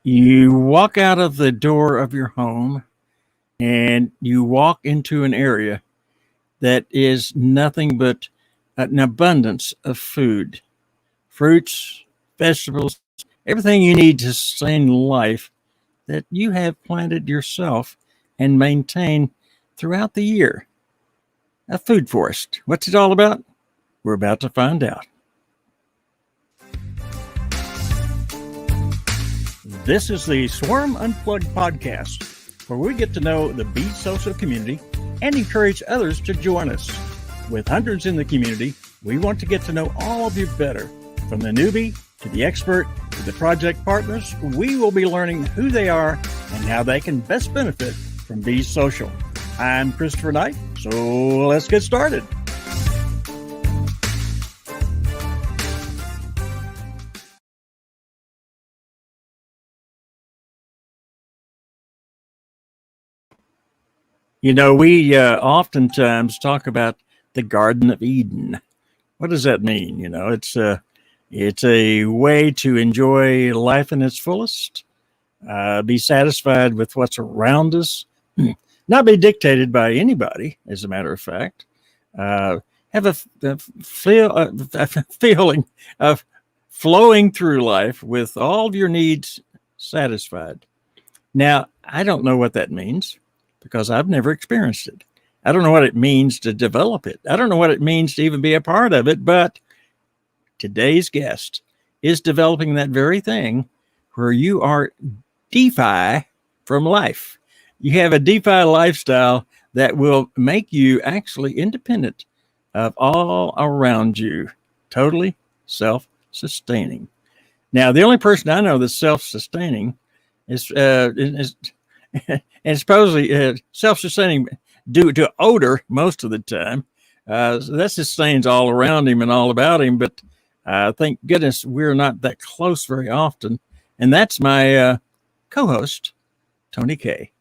You walk out of the door of your home and you walk into an area that is nothing but an abundance of food, fruits, vegetables, everything you need to sustain life that you have planted yourself and maintain throughout the year. A food forest. What's it all about? We're about to find out. This is the Swarm Unplugged podcast, where we get to know the bee social community and encourage others to join us. With hundreds in the community, we want to get to know all of you better. From the newbie to the expert to the project partners, we will be learning who they are and how they can best benefit from Bee Social. I'm Christopher Knight, so let's get started. You know, we oftentimes talk about the Garden of Eden. What does that mean? You know, it's a way to enjoy life in its fullest, be satisfied with what's around us, not be dictated by anybody, as a matter of fact, have a feeling of flowing through life with all of your needs satisfied. Now, I don't know what that means, because I've never experienced it. I don't know what it means to develop it. I don't know what it means to even be a part of it, but today's guest is developing that very thing where you are DEFI from life. You have a DEFI lifestyle that will make you actually independent of all around you, totally self-sustaining. Now, the only person I know that's self-sustaining is and supposedly self-sustaining due to odor most of the time. So that sustains all around him and all about him. But thank goodness we're not that close very often. And that's my co-host, Tony K.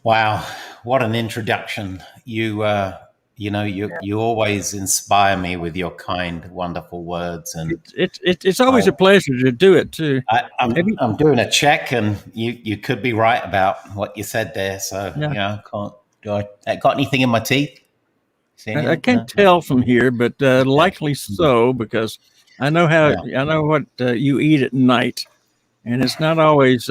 Wow, what an introduction! You always inspire me with your kind, wonderful words, and it's always a pleasure to do it too. I'm doing a check, and you could be right about what you said there. So yeah. I got anything in my teeth? I can't tell from here, but likely so, because I know I know what you eat at night, and it's not always.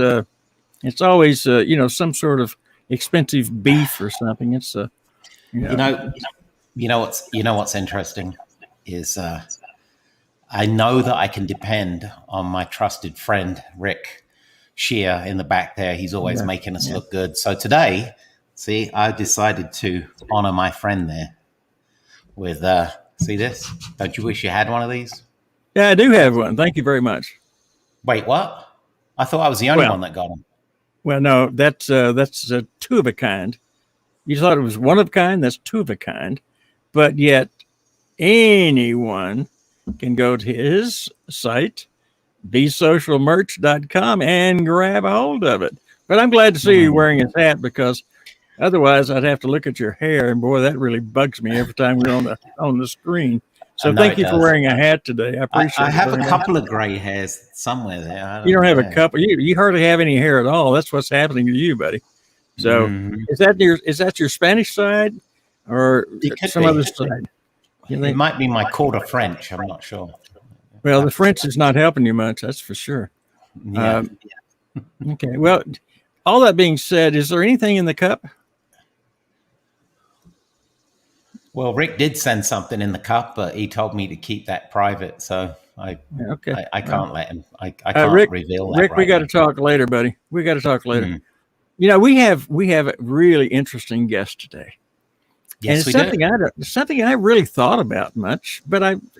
It's always some sort of expensive beef or something. It's you know what's interesting is I know that I can depend on my trusted friend Rick Scherer in the back there. He's always making us look good. So today, see, I decided to honor my friend there with see this? Don't you wish you had one of these? Yeah, I do have one. Thank you very much. Wait, what? I thought I was the only one that got them. Well, no, that's two of a kind. You thought it was one of a kind. That's two of a kind. But yet anyone can go to his site, besocialmerch.com, and grab a hold of it. But I'm glad to see you wearing his hat, because otherwise I'd have to look at your hair, and boy, that really bugs me every time we're on the screen. So thank you for wearing a hat today. I appreciate it. I have a couple of gray hairs somewhere there. You don't have a couple. You hardly have any hair at all. That's what's happening to you, buddy. So is that your Spanish side or some other side? It might be my quarter French. I'm not sure. Well, the French is not helping you much. That's for sure. Yeah. Okay. Well, all that being said, is there anything in the cup? Well, Rick did send something in the cup, but he told me to keep that private. So I can't let him. I can't reveal that. Rick, we got to talk later, buddy. We got to talk later. Mm-hmm. You know, we have a really interesting guest today. Yes, and it's something I really thought about much, but I'm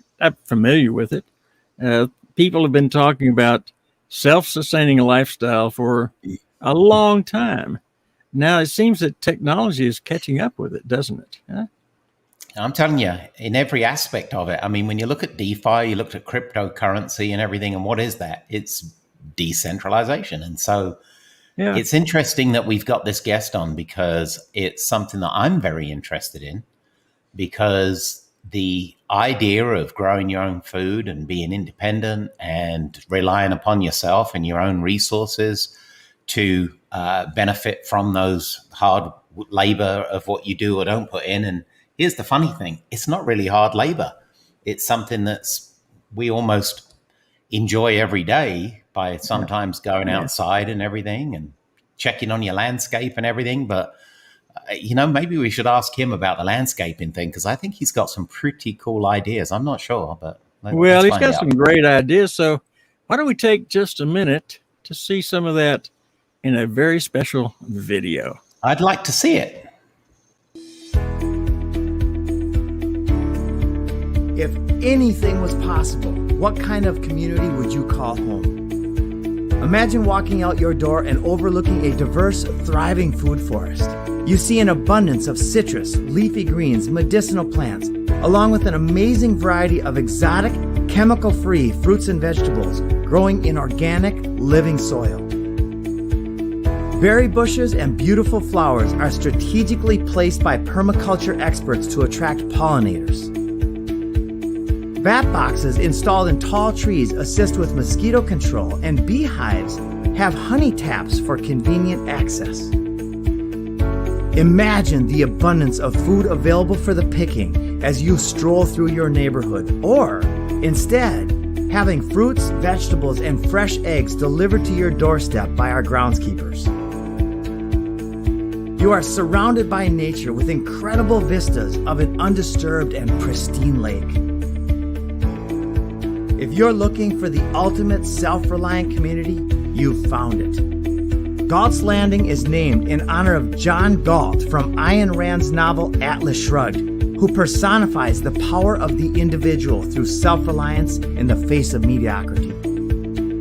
familiar with it. People have been talking about self-sustaining lifestyle for a long time. Now it seems that technology is catching up with it, doesn't it? Huh? I'm telling you, in every aspect of it. I mean, when you look at DeFi, you look at cryptocurrency and everything, and what is that? It's decentralization. And so it's interesting that we've got this guest on, because it's something that I'm very interested in, because the idea of growing your own food and being independent and relying upon yourself and your own resources to benefit from those hard labor of what you do or don't put in. And here's the funny thing, it's not really hard labor. It's something we almost enjoy every day by sometimes going outside and everything and checking on your landscape and everything. But maybe we should ask him about the landscaping thing, because I think he's got some pretty cool ideas. I'm not sure, but he's got some great ideas. So why don't we take just a minute to see some of that in a very special video? I'd like to see it. If anything was possible, what kind of community would you call home? Imagine walking out your door and overlooking a diverse, thriving food forest. You see an abundance of citrus, leafy greens, medicinal plants, along with an amazing variety of exotic, chemical-free fruits and vegetables growing in organic, living soil. Berry bushes and beautiful flowers are strategically placed by permaculture experts to attract pollinators. Bat boxes installed in tall trees assist with mosquito control, and beehives have honey taps for convenient access. Imagine the abundance of food available for the picking as you stroll through your neighborhood, or instead, having fruits, vegetables, and fresh eggs delivered to your doorstep by our groundskeepers. You are surrounded by nature with incredible vistas of an undisturbed and pristine lake. If you're looking for the ultimate self-reliant community, you've found it. Galt's Landing is named in honor of John Galt from Ayn Rand's novel Atlas Shrugged, who personifies the power of the individual through self-reliance in the face of mediocrity.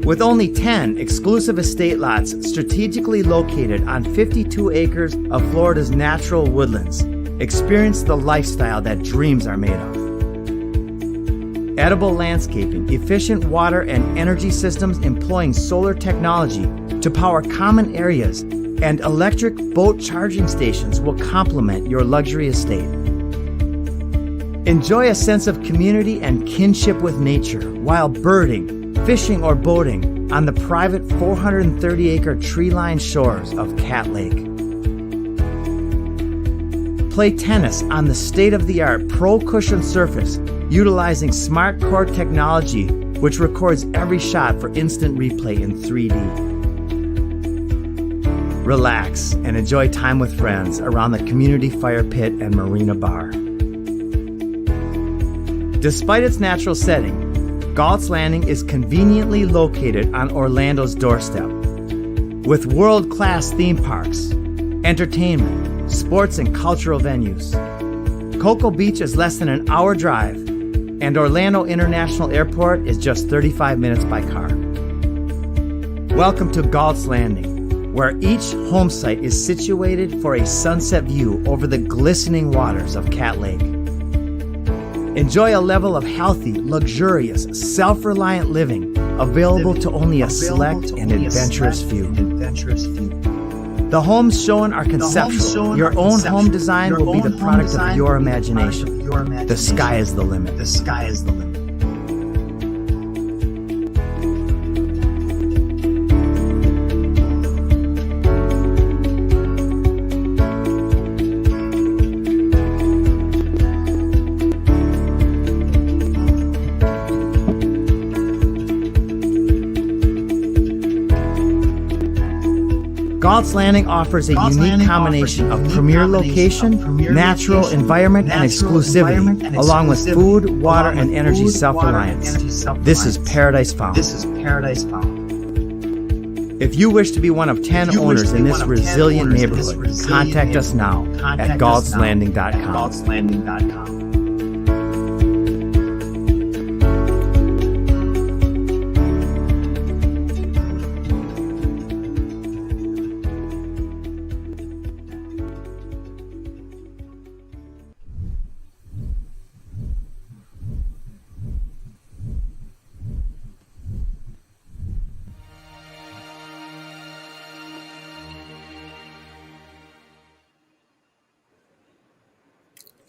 With only 10 exclusive estate lots strategically located on 52 acres of Florida's natural woodlands, experience the lifestyle that dreams are made of. Edible landscaping, efficient water and energy systems employing solar technology to power common areas, and electric boat charging stations will complement your luxury estate. Enjoy a sense of community and kinship with nature while birding, fishing, or boating on the private 430-acre tree-lined shores of Cat Lake. Play tennis on the state-of-the-art Pro Cushion surface utilizing smart court technology, which records every shot for instant replay in 3D. Relax and enjoy time with friends around the community fire pit and marina bar. Despite its natural setting, Galt's Landing is conveniently located on Orlando's doorstep. With world-class theme parks, entertainment, sports, and cultural venues. Cocoa Beach is less than an hour drive, and Orlando International Airport is just 35 minutes by car. Welcome to Galt's Landing, where each home site is situated for a sunset view over the glistening waters of Cat Lake. Enjoy a level of healthy, luxurious, self-reliant living available to only a select and adventurous few. The homes shown are conceptual. Your own home design will be the product of your imagination. The sky is the limit. Galt's Landing offers a unique combination of premier location, natural environment, and exclusivity, along with food, water, and energy self-reliance. This is paradise found. If you wish to be one of 10 owners in this resilient neighborhood, contact us now at galtslanding.com.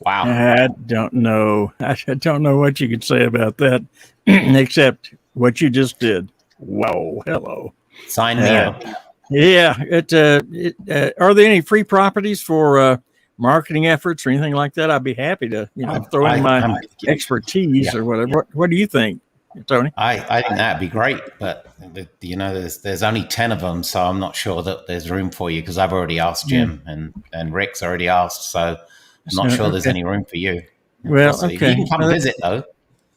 Wow. I don't know. I don't know what you could say about that, except what you just did. Whoa, hello. Sign me up. Yeah. Are there any free properties for marketing efforts or anything like that? I'd be happy to, throw in my expertise or whatever. What do you think, Tony? I think that'd be great, but there's only 10 of them, so I'm not sure that there's room for you because I've already asked Jim and Rick's already asked, so I'm not sure there's any room for you. Well, possibly. okay. You can come visit though.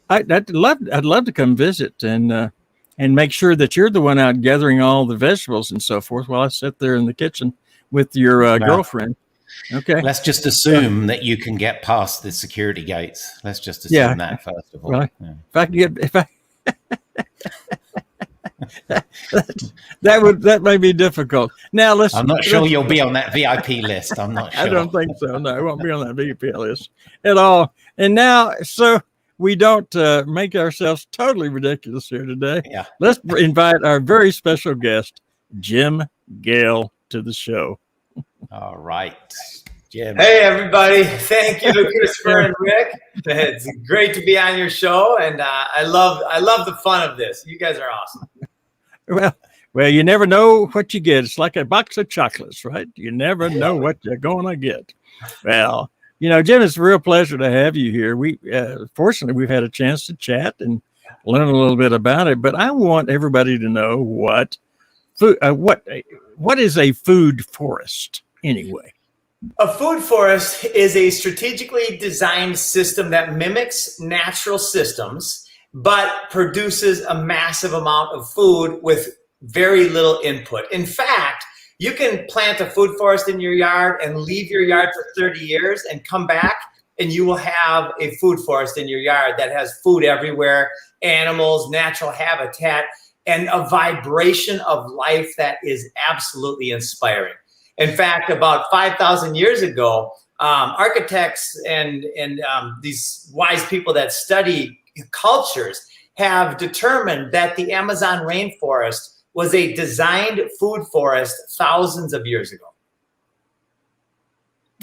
I'd love to come visit and make sure that you're the one out gathering all the vegetables and so forth while I sit there in the kitchen with your girlfriend. Okay. Let's just assume that you can get past the security gates. Let's just assume that first of all. Well, that may be difficult. Now I'm not sure you'll be on that VIP list. I'm not sure. I don't think so. No, I won't be on that VIP list at all. And now, so we don't make ourselves totally ridiculous here today. Yeah. Let's invite our very special guest, Jim Gale, to the show. All right, Jim. Hey, everybody. Thank you, Christopher and Rick. It's great to be on your show, and I love the fun of this. You guys are awesome. Well, you never know what you get. It's like a box of chocolates, right? You never know what you're going to get. Well, Jim, it's a real pleasure to have you here. Fortunately, we've had a chance to chat and learn a little bit about it, but I want everybody to know what is a food forest anyway? A food forest is a strategically designed system that mimics natural systems, but produces a massive amount of food with very little input. In fact, you can plant a food forest in your yard and leave your yard for 30 years and come back and you will have a food forest in your yard that has food everywhere, animals, natural habitat, and a vibration of life that is absolutely inspiring. In fact, about 5,000 years ago, architects and these wise people that study cultures have determined that the Amazon rainforest was a designed food forest thousands of years ago.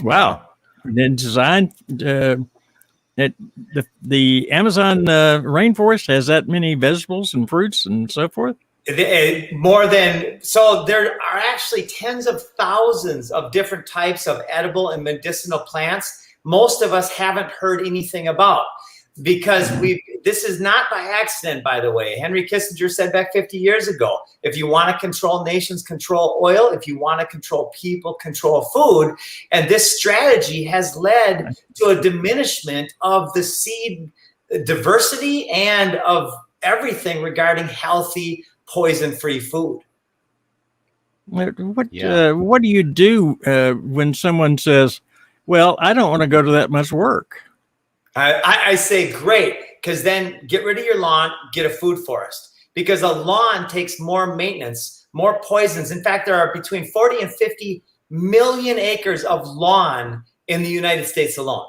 Wow. Then designed the Amazon rainforest has that many vegetables and fruits and so forth? So there are actually tens of thousands of different types of edible and medicinal plants most of us haven't heard anything about, because this is not by accident, by the way. Henry Kissinger said back 50 years ago, if you want to control nations, control oil. If you want to control people, control food. And this strategy has led to a diminishment of the seed diversity and of everything regarding healthy, poison-free food. What do you do when someone says, well, I don't want to go to that much work? I say, great, because then get rid of your lawn, get a food forest, because a lawn takes more maintenance, more poisons. In fact, there are between 40 and 50 million acres of lawn in the United States alone.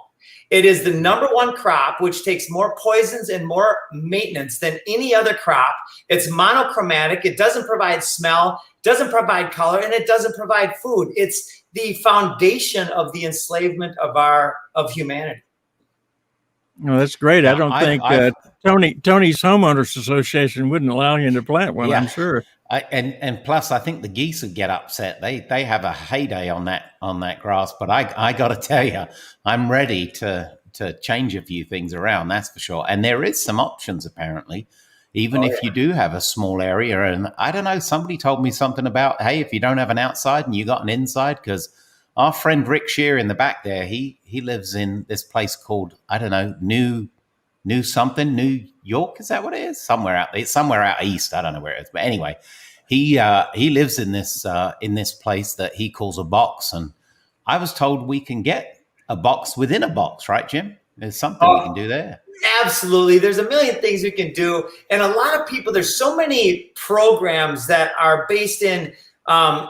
It is the #1 crop, which takes more poisons and more maintenance than any other crop. It's monochromatic. It doesn't provide smell, doesn't provide color, and it doesn't provide food. It's the foundation of the enslavement of humanity. No, that's great. I don't think Tony's Homeowners Association wouldn't allow him to plant one, I'm sure. And plus, I think the geese would get upset. They have a heyday on that grass. But I got to tell you, I'm ready to change a few things around. That's for sure. And there is some options apparently, even if you do have a small area. And I don't know. Somebody told me something about, hey, if you don't have an outside and you got an inside, because our friend Rick Scherer in the back there, he lives in this place called, I don't know, New York, is that what it is? Somewhere out east. I don't know where it is, but anyway, he lives in this place that he calls a box, and I was told we can get a box within a box, right, Jim? There's something we can do there. Absolutely. There's a million things we can do, and a lot of people. There's so many programs that are based in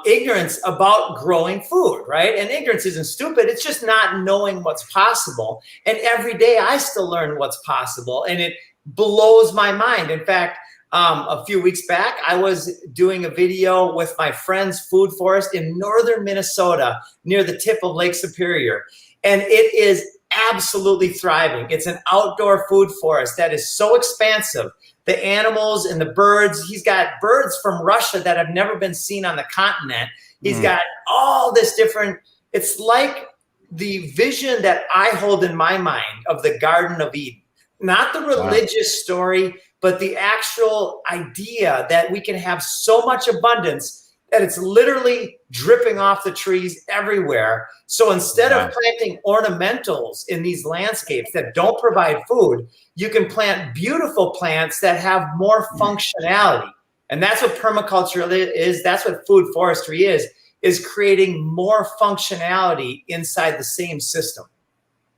ignorance about growing food, right? And ignorance isn't stupid. It's just not knowing what's possible. And every day I still learn what's possible, and it blows my mind. In fact, a few weeks back, I was doing a video with my friend's food forest in northern Minnesota near the tip of Lake Superior. And it is absolutely thriving. It's an outdoor food forest that is so expansive. The animals and the birds, he's got birds from Russia that have never been seen on the continent. He's got all this different, it's like the vision that I hold in my mind of the Garden of Eden. Not the religious story, but the actual idea that we can have so much abundance that it's literally dripping off the trees everywhere. So instead of planting ornamentals in these landscapes that don't provide food, you can plant beautiful plants that have more functionality. And that's what permaculture is. That's what food forestry is creating more functionality inside the same system.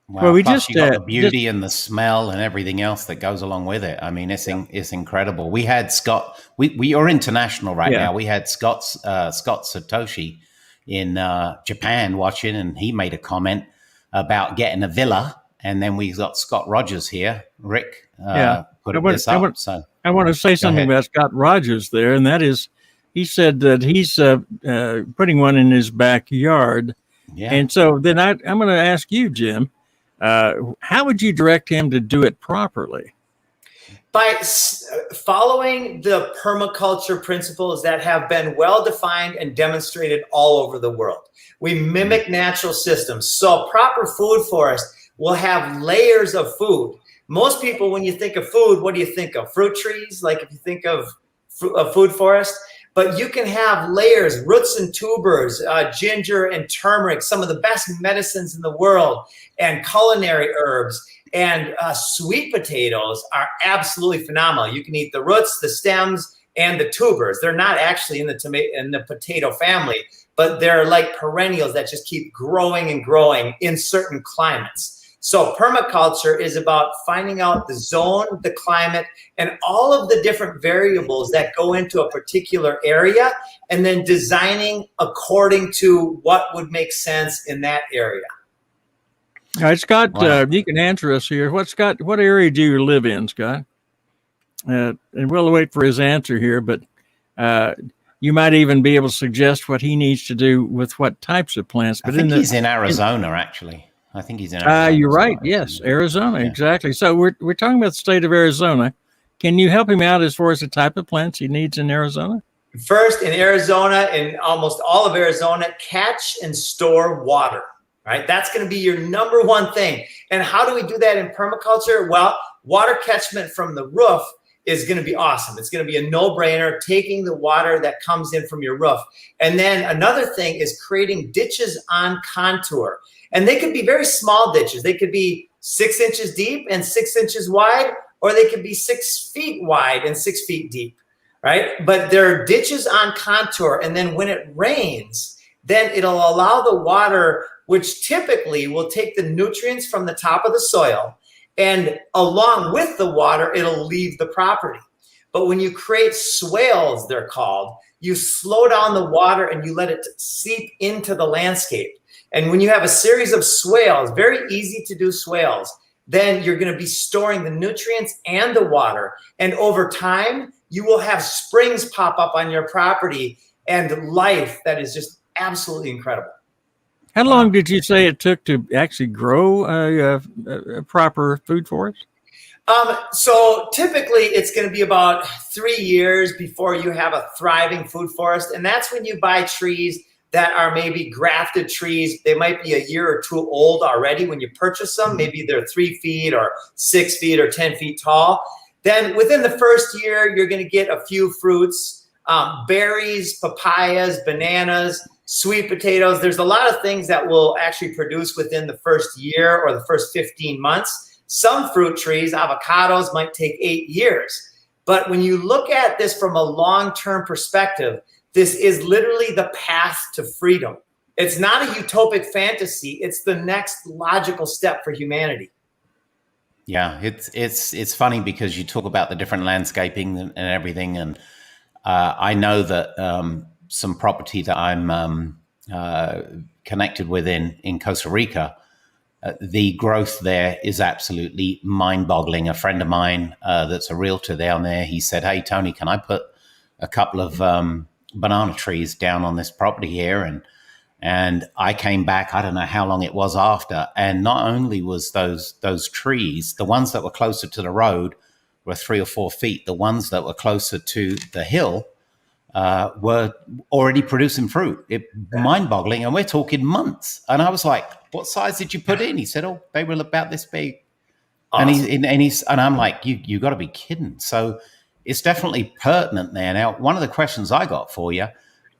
Wow. Well, we Plus just you got the beauty and the smell and everything else that goes along with it. I mean, it's incredible. We had Scott. We are international right now. We had Scott Satoshi in Japan watching, and he made a comment about getting a villa. And then we got Scott Rogers here. Rick put this up. So I want to say something about Scott Rogers there, and that is, he said that he's putting one in his backyard. Yeah. And so then I'm going to ask you, Jim. How would you direct him to do it properly? By following the permaculture principles that have been well defined and demonstrated all over the world. We mimic natural systems. So a proper food forest will have layers of food. Most people, when you think of food, what do you think of? Fruit trees? Like if you think of a food forest? But you can have layers, roots and tubers, ginger and turmeric, some of the best medicines in the world, and culinary herbs. And sweet potatoes are absolutely phenomenal. You can eat the roots, the stems, and the tubers. They're not actually in the potato family, but they're like perennials that just keep growing and growing in certain climates. So permaculture is about finding out the zone, the climate, and all of the different variables that go into a particular area, and then designing according to what would make sense in that area. All right, Scott, you can answer us here. What area do you live in, Scott? And we'll wait for his answer here, but you might even be able to suggest what he needs to do with what types of plants. But I think he's in Arizona, actually. I think he's in Arizona. You're right. Yes, Arizona, exactly. So we're talking about the state of Arizona. Can you help him out as far as the type of plants he needs in Arizona? First, in Arizona, in almost all of Arizona, catch and store water. Right? That's going to be your number one thing. And how do we do that in permaculture? Well, water catchment from the roof is going to be awesome. It's going to be a no-brainer, taking the water that comes in from your roof. And then another thing is creating ditches on contour. And they could be very small ditches. They could be 6 inches deep and 6 inches wide, or they could be 6 feet wide and 6 feet deep, right? But they're ditches on contour. And then when it rains, then it'll allow the water, which typically will take the nutrients from the top of the soil, and along with the water, it'll leave the property. But when you create swales, they're called, you slow down the water and you let it seep into the landscape. And when you have a series of swales, very easy to do swales, then you're going to be storing the nutrients and the water. And over time, you will have springs pop up on your property and life that is just absolutely incredible. How long did you say it took to actually grow a proper food forest? So typically it's going to be about 3 years before you have a thriving food forest. And that's when you buy trees that are maybe grafted trees. They might be a year or two old already when you purchase them. Maybe they're 3 feet or 6 feet or 10 feet tall. Then within the first year, you're going to get a few fruits, berries, papayas, bananas, sweet potatoes. There's a lot of things that will actually produce within the first year or the first 15 months. Some fruit trees, avocados, might take 8 years. But when you look at this from a long-term perspective, this is literally the path to freedom. It's not a utopic fantasy. It's the next logical step for humanity. Yeah, it's funny because you talk about the different landscaping and everything, and I know that some property that I'm connected with in Costa Rica, the growth there is absolutely mind-boggling. A friend of mine that's a realtor down there, he said, "Hey, Tony, can I put a couple of banana trees down on this property here?" And And I came back, I don't know how long it was after, and not only was those trees, the ones that were closer to the road were 3 or 4 feet, the ones that were closer to the hill were already producing fruit. Mind-boggling, and we're talking months. And I was like, "What size did you put in?" He said, "Oh, they were about this big." Awesome. And I'm like, "You got to be kidding!" So it's definitely pertinent there. Now, one of the questions I got for you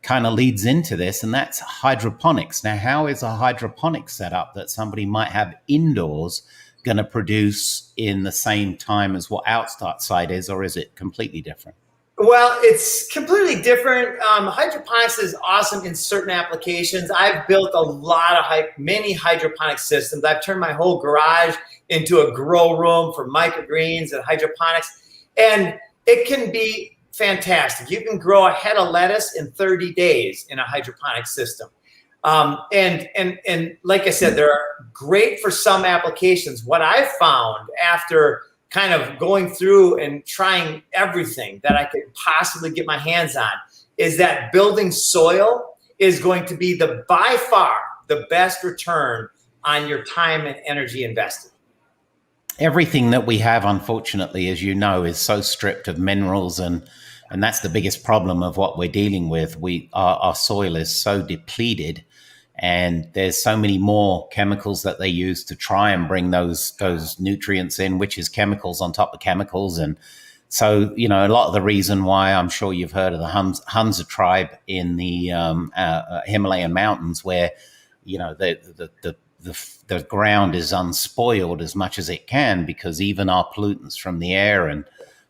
kind of leads into this, and that's hydroponics. Now, how is a hydroponic setup that somebody might have indoors going to produce in the same time as what outside is, or is it completely different? Well, it's completely different. Hydroponics is awesome in certain applications. I've built a lot of many hydroponic systems. I've turned my whole garage into a grow room for microgreens and hydroponics, and it can be fantastic. You can grow a head of lettuce in 30 days in a hydroponic system. And like I said, they're great for some applications. What I've found after kind of going through and trying everything that I could possibly get my hands on is that building soil is going to be by far the best return on your time and energy invested. Everything that we have, unfortunately, as you know, is so stripped of minerals, and that's the biggest problem of what we're dealing with. Our soil is so depleted, and there's so many more chemicals that they use to try and bring those nutrients in, which is chemicals on top of chemicals. And so, a lot of the reason why, I'm sure you've heard of the Hunza tribe in the Himalayan mountains, where the ground is unspoiled as much as it can, because even our pollutants from the air and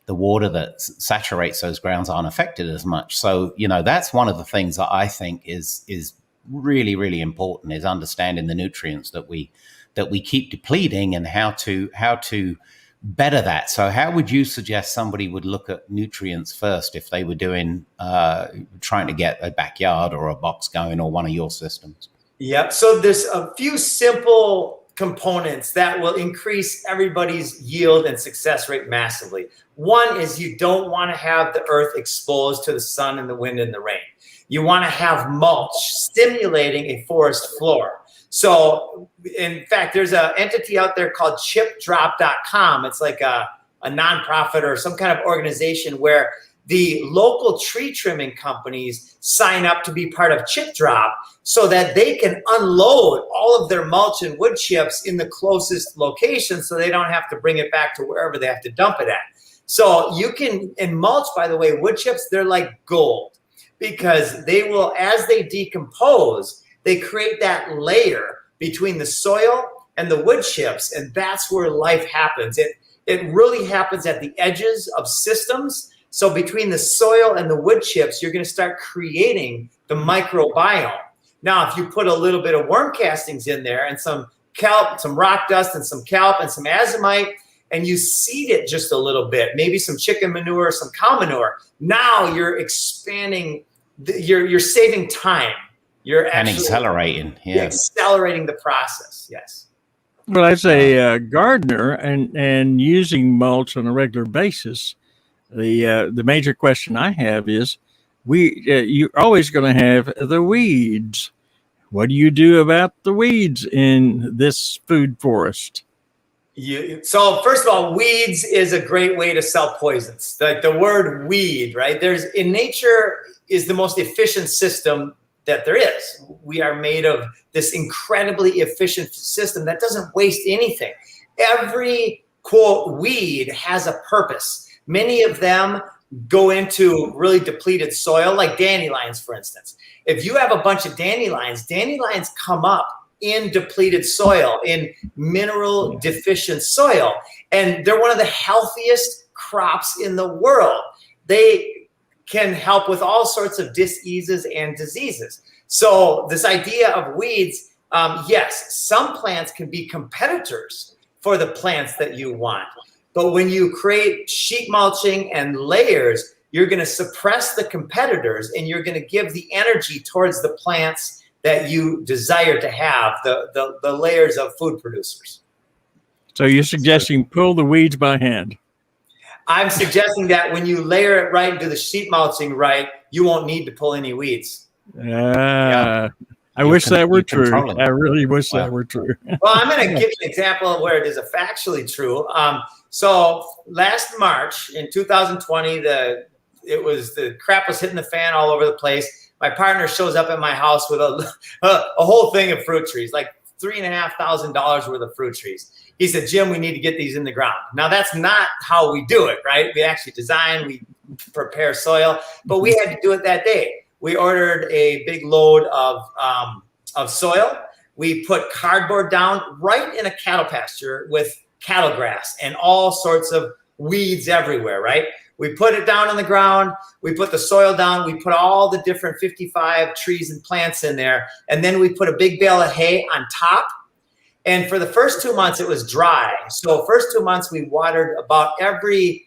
the water that saturates those grounds aren't affected as much. So, that's one of the things that I think is really, really important, is understanding the nutrients that we keep depleting and how to better that. So how would you suggest somebody would look at nutrients first if they were doing trying to get a backyard or a box going, or one of your systems? Yep. So there's a few simple components that will increase everybody's yield and success rate massively. One is you don't want to have the earth exposed to the sun and the wind and the rain. You want to have mulch stimulating a forest floor. So in fact, there's an entity out there called chipdrop.com. It's like a nonprofit or some kind of organization where the local tree trimming companies sign up to be part of Chip Drop so that they can unload all of their mulch and wood chips in the closest location, so they don't have to bring it back to wherever they have to dump it at. So you can, and mulch, by the way, wood chips, they're like gold, because they will, as they decompose, they create that layer between the soil and the wood chips, and that's where life happens. It really happens at the edges of systems. So between the soil and the wood chips, you're going to start creating the microbiome. Now, if you put a little bit of worm castings in there and some kelp, some rock dust and some kelp and some azomite, and you seed it just a little bit, maybe some chicken manure, some cow manure, now you're expanding, you're saving time. You're actually accelerating the process. Yes. Well, as a gardener and using mulch on a regular basis, the major question I have is, you're always going to have the weeds. What do you do about the weeds in this food forest? So first of all, weeds is a great way to sell poisons. The word weed, right? In nature is the most efficient system that there is. We are made of this incredibly efficient system that doesn't waste anything. Every, quote, weed has a purpose. Many of them go into really depleted soil, like dandelions, for instance. If you have a bunch of dandelions come up in depleted soil, in mineral deficient soil, and they're one of the healthiest crops in the world. They can help with all sorts of diseases and diseases. So this idea of weeds, yes, some plants can be competitors for the plants that you want. But when you create sheet mulching and layers, you're going to suppress the competitors, and you're going to give the energy towards the plants that you desire to have, the layers of food producers. So you're suggesting pull the weeds by hand? I'm suggesting that when you layer it right and do the sheet mulching right, you won't need to pull any weeds. Yeah. I wish that were you're true. controlling. I really wish Wow. that were true. Well, I'm going to give you an example of where it is factually true. So last March in 2020, the crap was hitting the fan all over the place. My partner shows up at my house with a whole thing of fruit trees, like $3,500 worth of fruit trees. He said, Jim, we need to get these in the ground. Now, that's not how we do it, right? We actually design, we prepare soil, but we had to do it that day. We ordered a big load of soil. We put cardboard down right in a cattle pasture with cattle grass and all sorts of weeds everywhere, right? We put it down on the ground. We put the soil down. We put all the different 55 trees and plants in there. And then we put a big bale of hay on top. And for the first 2 months, it was dry. So first 2 months, we watered about every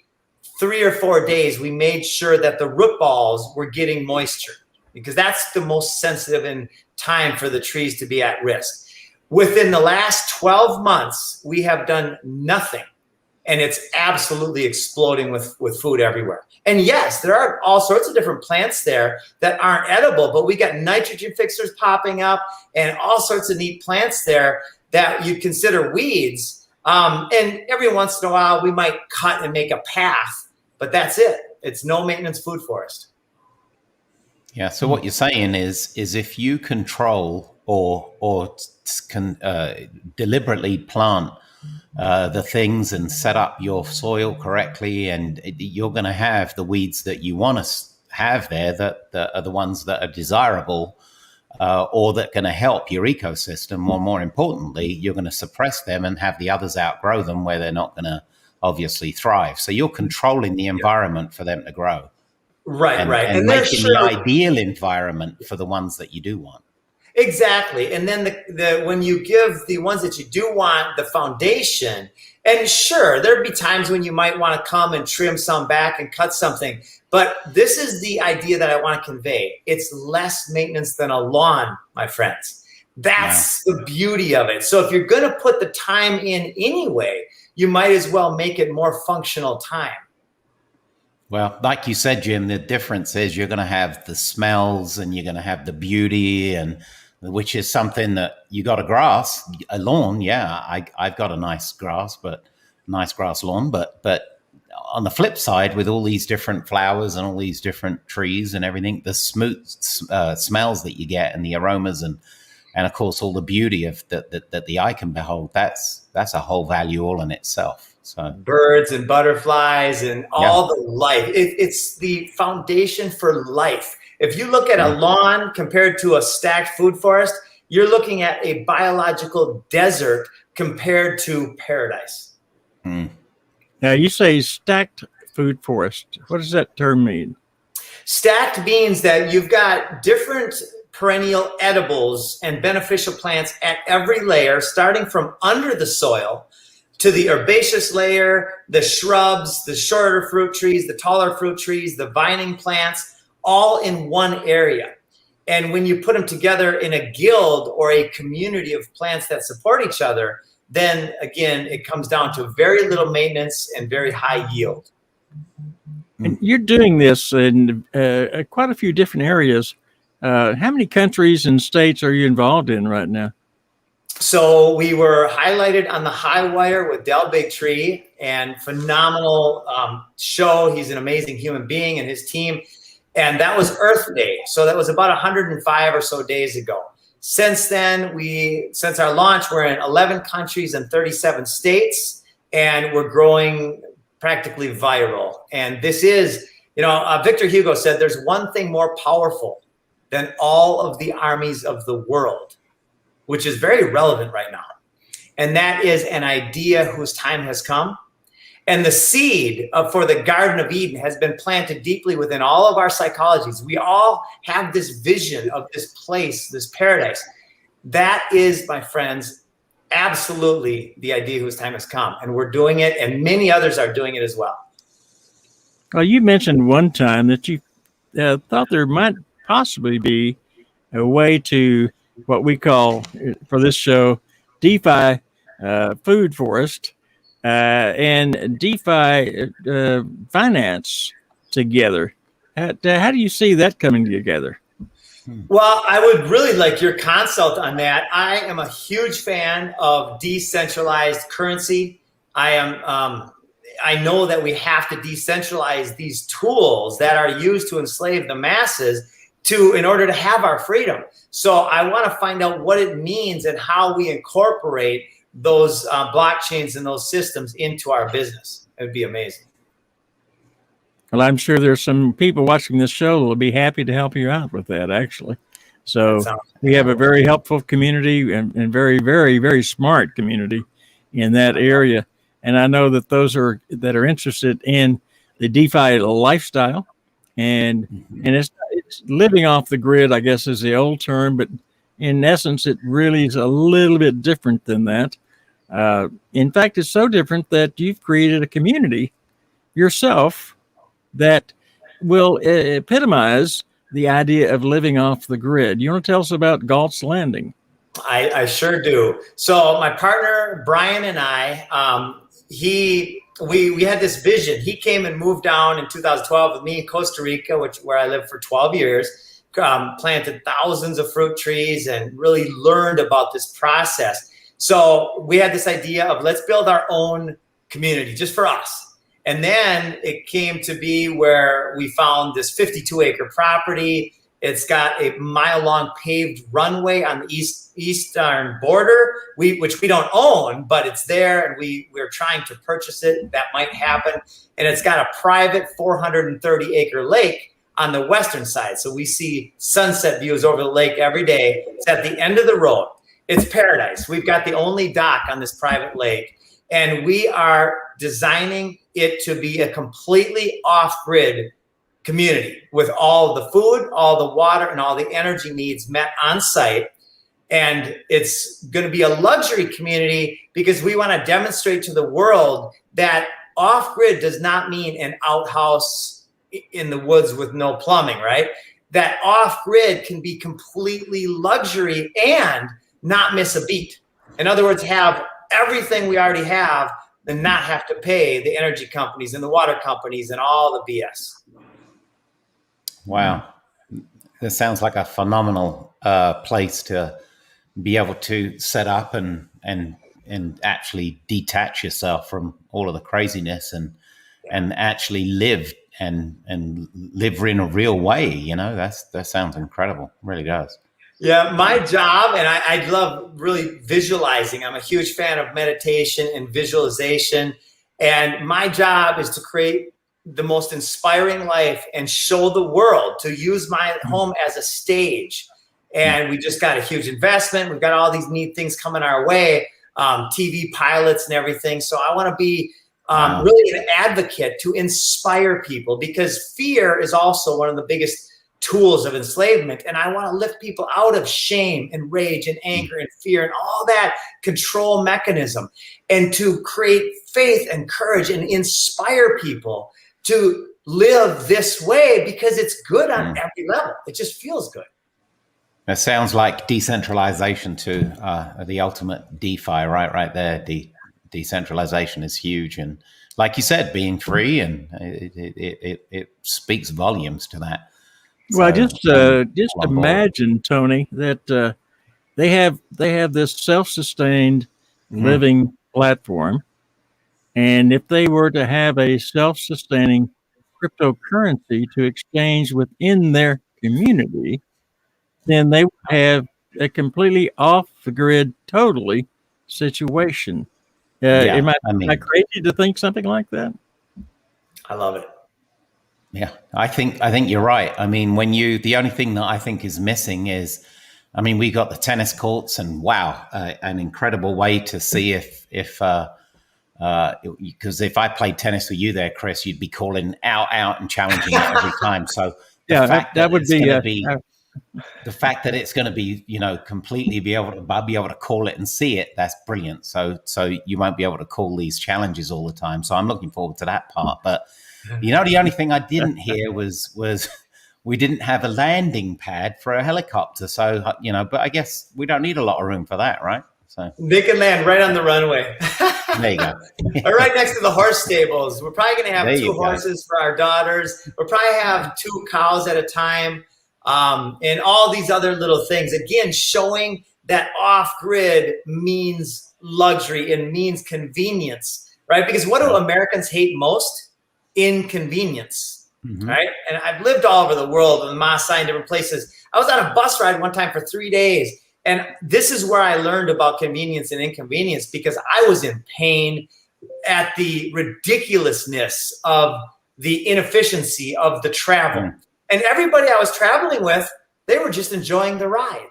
3 or 4 days. We made sure that the root balls were getting moisture because that's the most sensitive in time for the trees to be at risk. Within the last 12 months, we have done nothing. And it's absolutely exploding with food everywhere. And yes, there are all sorts of different plants there that aren't edible, but we got nitrogen fixers popping up and all sorts of neat plants there that you'd consider weeds. And every once in a while, we might cut and make a path, but that's it. It's no maintenance food forest. Yeah. So what you're saying is if you control or can deliberately plant the things and set up your soil correctly, and you're going to have the weeds that you want to have there that are the ones that are desirable or that are going to help your ecosystem, or more importantly, you're going to suppress them and have the others outgrow them where they're not going to obviously thrive. So you're controlling the environment for them to grow. Right. And making the ideal environment for the ones that you do want. Exactly. And then when you give the ones that you do want the foundation, and sure, there'd be times when you might want to come and trim some back and cut something. But this is the idea that I want to convey. It's less maintenance than a lawn, my friends. That's the beauty of it. So if you're going to put the time in anyway, you might as well make it more functional time. Well, like you said, Jim, the difference is you're going to have the smells and you're going to have the beauty, and which is something that you got a lawn. Yeah, I've got a nice grass lawn, but on the flip side, with all these different flowers and all these different trees and everything, the smooth smells that you get and the aromas and of course all the beauty of that the eye can behold, that's a whole value all in itself. So birds and butterflies and all the life. It's the foundation for life. If you look at a lawn compared to a stacked food forest, you're looking at a biological desert compared to paradise. Now, you say stacked food forest. What does that term mean? Stacked means that you've got different perennial edibles and beneficial plants at every layer, starting from under the soil to the herbaceous layer, the shrubs, the shorter fruit trees, the taller fruit trees, the vining plants, all in one area. And when you put them together in a guild or a community of plants that support each other, then again, it comes down to very little maintenance and very high yield. And you're doing this in quite a few different areas. How many countries and states are you involved in right now? So we were highlighted on the High Wire with Del Bigtree, and phenomenal show. He's an amazing human being and his team. And that was Earth Day. So that was about 105 or so days ago. Since then, since our launch, we're in 11 countries and 37 states, and we're growing practically viral. And this is, Victor Hugo said, there's one thing more powerful than all of the armies of the world, which is very relevant right now. And that is an idea whose time has come. And the seed for the Garden of Eden has been planted deeply within all of our psychologies. We all have this vision of this place, this paradise. That is, my friends, absolutely the idea whose time has come. And we're doing it, and many others are doing it as well. Well, you mentioned one time that you thought there might possibly be a way to what we call for this show DEFI food forest and DEFI finance together. How do you see that coming together? Well, I would really like your consult on that. I am a huge fan of decentralized currency. I know that we have to decentralize these tools that are used to enslave the masses in order to have our freedom. So I want to find out what it means and how we incorporate those blockchains and those systems into our business. It would be amazing. Well, I'm sure there's some people watching this show that will be happy to help you out with that, actually. So we have a very helpful community and very, very, very smart community in that area. And I know that those that are interested in the DeFi lifestyle, and it's living off the grid, I guess, is the old term, but in essence, it really is a little bit different than that. In fact, it's so different that you've created a community yourself that will epitomize the idea of living off the grid. You want to tell us about Galt's Landing? I sure do. So my partner, Brian, and I, we had this vision. He came and moved down in 2012 with me in Costa Rica, where I lived for 12 years, planted thousands of fruit trees and really learned about this process. So we had this idea of let's build our own community just for us. And then it came to be where we found this 52-acre property. It's got a mile-long paved runway on the eastern border, which we don't own, but it's there, and we're trying to purchase it. That might happen. And it's got a private 430-acre lake on the western side. So we see sunset views over the lake every day. It's at the end of the road. It's paradise. We've got the only dock on this private lake, and we are designing it to be a completely off-grid community with all the food, all the water, and all the energy needs met on site. And it's going to be a luxury community because we want to demonstrate to the world that off-grid does not mean an outhouse in the woods with no plumbing, right? That off-grid can be completely luxury and not miss a beat. In other words, have everything we already have and not have to pay the energy companies and the water companies and all the BS. Wow. This sounds like a phenomenal place to be able to set up and actually detach yourself from all of the craziness and actually live and live in a real way. You know, that sounds incredible. It really does. Yeah, my job, and I love really visualizing. I'm a huge fan of meditation and visualization. And my job is to create the most inspiring life and show the world, to use my home as a stage. And we just got a huge investment. We've got all these neat things coming our way, TV pilots and everything. So I want to be really an advocate to inspire people, because fear is also one of the biggest tools of enslavement. And I want to lift people out of shame and rage and anger and fear and all that control mechanism, and to create faith and courage and inspire people to live this way, because it's good on every level. It just feels good. That sounds like decentralization to the ultimate DeFi, right there. Decentralization is huge. And like you said, being free, and it speaks volumes to that. Well, just imagine, Tony, that they have this self-sustained living platform, and if they were to have a self-sustaining cryptocurrency to exchange within their community, then they would have a completely off-the-grid, totally situation. Am I crazy to think something like that? I love it. Yeah, I think you're right. I mean, the only thing that I think is missing is, I mean, we got the tennis courts, and wow, an incredible way to see if because if I played tennis with you there, Chris, you'd be calling out and challenging it every time. So that would be the fact that it's going to be, completely be able to call it and see it. That's brilliant. So you won't be able to call these challenges all the time. So I'm looking forward to that part. But the only thing I didn't hear was we didn't have a landing pad for a helicopter. So, but I guess we don't need a lot of room for that, right? So they can land right on the runway. There you go. Or right next to the horse stables. We're probably going to have 2 horses for our daughters. We'll probably have 2 cows at a time. and all these other little things. Again, showing that off-grid means luxury and means convenience, right? Because what do Americans hate most? Inconvenience, right? And I've lived all over the world in Maasai and different places. I was on a bus ride one time for 3 days. And this is where I learned about convenience and inconvenience, because I was in pain at the ridiculousness of the inefficiency of the travel. And everybody I was traveling with, they were just enjoying the ride.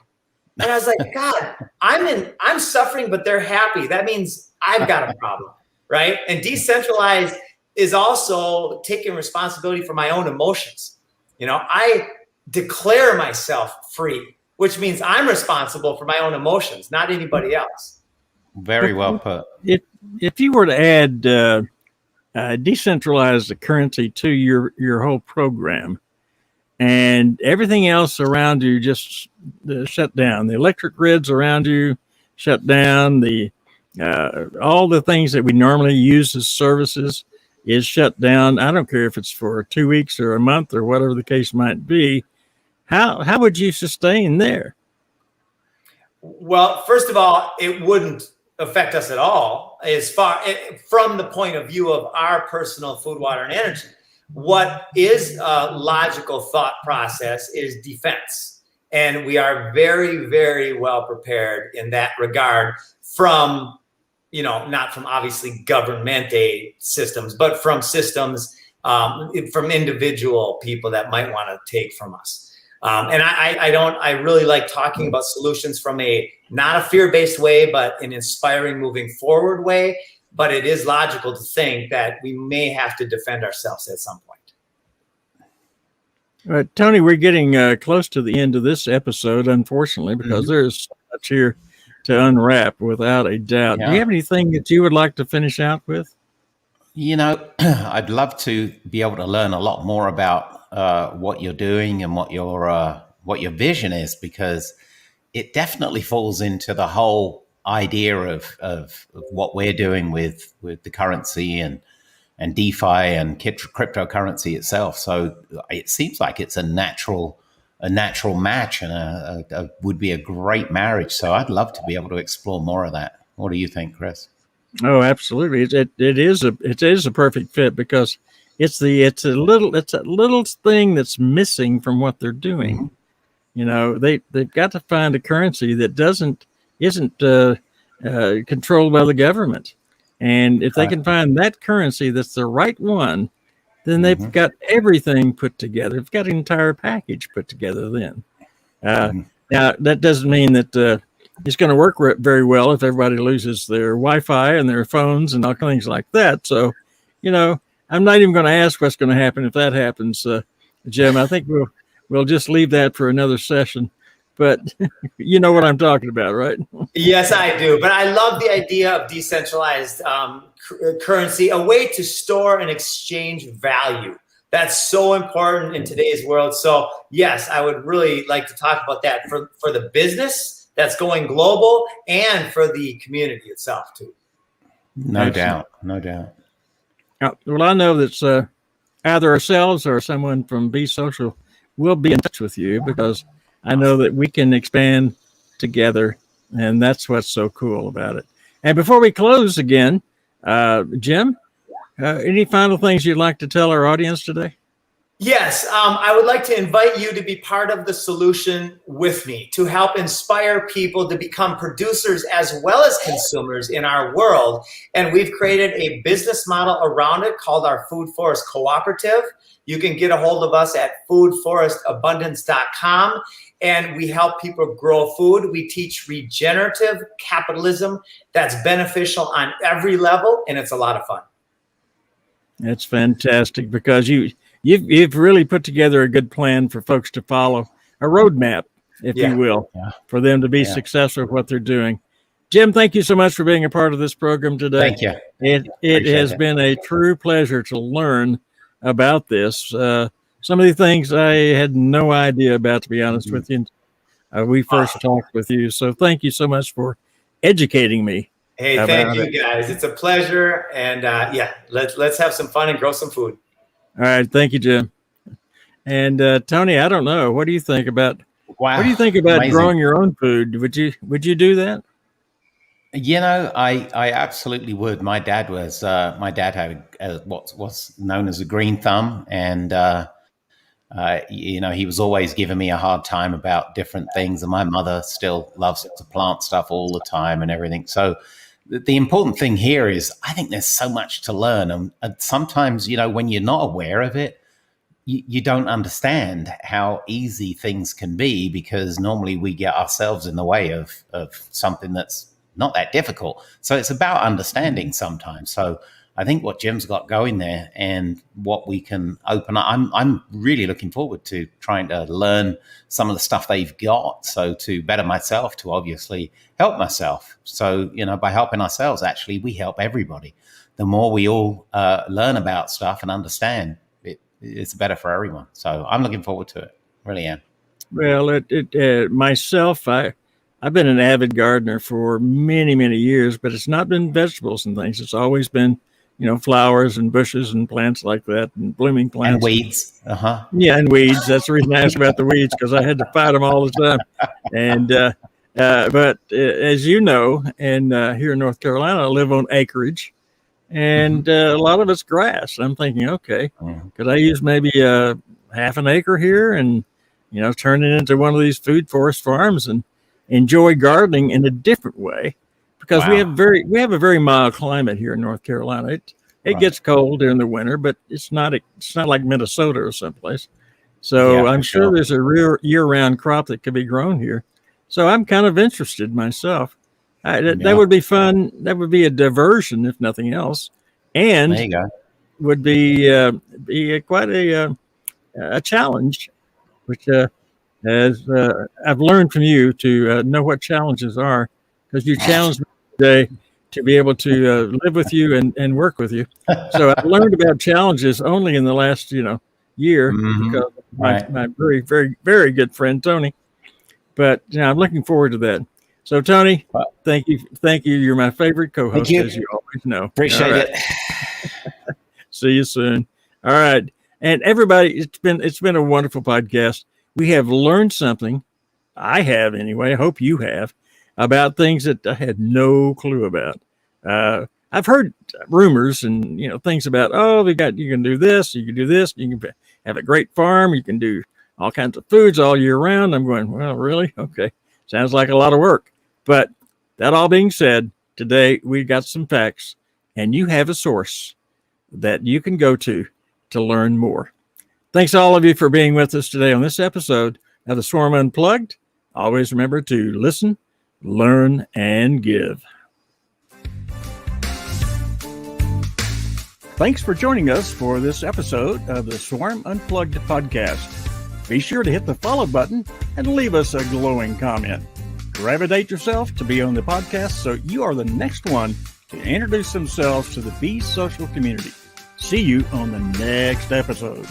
And I was like, God, I'm suffering, but they're happy. That means I've got a problem, right? And decentralized is also taking responsibility for my own emotions. I declare myself free, which means I'm responsible for my own emotions, not anybody else. Very well put. If you were to add decentralized currency to your whole program, and everything else around you just shut down, the electric grids around you shut down, all the things that we normally use as services is shut down. I don't care if it's for 2 weeks or a month or whatever the case might be. How would you sustain there? Well, first of all, it wouldn't affect us at all from the point of view of our personal food, water, and energy. What is a logical thought process is defense. And we are very, very well prepared in that regard from, not from obviously government aid systems, but from systems, from individual people that might want to take from us. And I really like talking about solutions from not a fear-based way, but an inspiring moving forward way. But it is logical to think that we may have to defend ourselves at some point. All right, Tony, we're getting close to the end of this episode, unfortunately, because there's so much here to unwrap without a doubt. Do you have anything that you would like to finish out with? I'd love to be able to learn a lot more about what you're doing and what your vision is, because it definitely falls into the whole idea of what we're doing with the currency and DeFi and cryptocurrency itself. So it seems like it's a natural match and would be a great marriage. So I'd love to be able to explore more of that. What do you think, Chris? Oh, absolutely. It is a perfect fit, because it's a little thing that's missing from what they're doing. They've got to find a currency that isn't controlled by the government. And if they can find that currency that's the right one, then they've got everything put together. They've got an entire package put together then. Now, that doesn't mean that it's going to work very well if everybody loses their Wi-Fi and their phones and all things like that. So, I'm not even going to ask what's going to happen if that happens, Jim. I think we'll just leave that for another session. But you know what I'm talking about, right? Yes, I do. But I love the idea of decentralized currency, a way to store and exchange value. That's so important in today's world. So yes, I would really like to talk about that for the business that's going global and for the community itself too. No doubt. Well, I know that either ourselves or someone from Be Social will be in touch with you, because I know that we can expand together, and that's what's so cool about it. And before we close again, Jim, any final things you'd like to tell our audience today? Yes, I would like to invite you to be part of the solution with me to help inspire people to become producers as well as consumers in our world. And we've created a business model around it called our Food Forest Cooperative. You can get a hold of us at foodforestabundance.com. And we help people grow food. We teach regenerative capitalism that's beneficial on every level, and it's a lot of fun. That's fantastic, because you've really put together a good plan for folks to follow, a roadmap, if you will, for them to be successful at what they're doing. Jim, thank you so much for being a part of this program today. Thank you. It has been a true pleasure to learn about this. Some of the things I had no idea about, to be honest with you. We first talked with you. So thank you so much for educating me. Hey, thank you guys. It's a pleasure. And let's have some fun and grow some food. All right. Thank you, Jim. And Tony, I don't know. What do you think about Wow. what do you think about Amazing. growing your own food? Would you do that? I absolutely would. My dad had what's known as a green thumb, and he was always giving me a hard time about different things. And my mother still loves to plant stuff all the time and everything. So the important thing here is I think there's so much to learn, and sometimes when you're not aware of it, you don't understand how easy things can be, because normally we get ourselves in the way of something that's not that difficult. So it's about understanding sometimes. So I think what Jim's got going there and what we can open up, I'm really looking forward to trying to learn some of the stuff they've got. So to better myself, to obviously help myself. So, by helping ourselves, actually, we help everybody. The more we all learn about stuff and understand, it's better for everyone. So I'm looking forward to it. Really am. Well, myself, I've been an avid gardener for many, many years, but it's not been vegetables and things. It's always been, flowers and bushes and plants like that, and blooming plants. And weeds. Uh-huh. Yeah, and weeds. That's the reason I asked about the weeds, because I had to fight them all the time. And but as you know, and here in North Carolina, I live on acreage, and a lot of it's grass. I'm thinking, okay, could I use maybe half an acre here and turn it into one of these food forest farms and enjoy gardening in a different way, because we have a very mild climate here in North Carolina. It gets cold during the winter, but it's not like Minnesota or someplace. So I'm sure there's a real year-round crop that could be grown here. So I'm kind of interested myself. That would be fun. That would be a diversion, if nothing else, and there you go. Would be quite a challenge, which as I've learned from you to know what challenges are, because you challenged me today to be able to live with you and work with you. So I've learned about challenges only in the last year, because of my very, very, very good friend Tony. But I'm looking forward to that. So Tony, thank you. You're my favorite co-host, as you always know. Appreciate it. See you soon. All right, and everybody, it's been a wonderful podcast. We have learned something. I have anyway. I hope you have, about things that I had no clue about. I've heard rumors and things about, you can do this, you can have a great farm, you can do all kinds of foods all year round. I'm going, well, really? Okay, sounds like a lot of work. But that all being said, today we got some facts, and you have a source that you can go to learn more. Thanks all of you for being with us today on this episode of the Swarm Unplugged. Always remember to listen, learn, and give. Thanks for joining us for this episode of the Swarm Unplugged podcast. Be sure to hit the follow button and leave us a glowing comment. Gravitate yourself to be on the podcast so you are the next one to introduce themselves to the Bee Social community. See you on the next episode.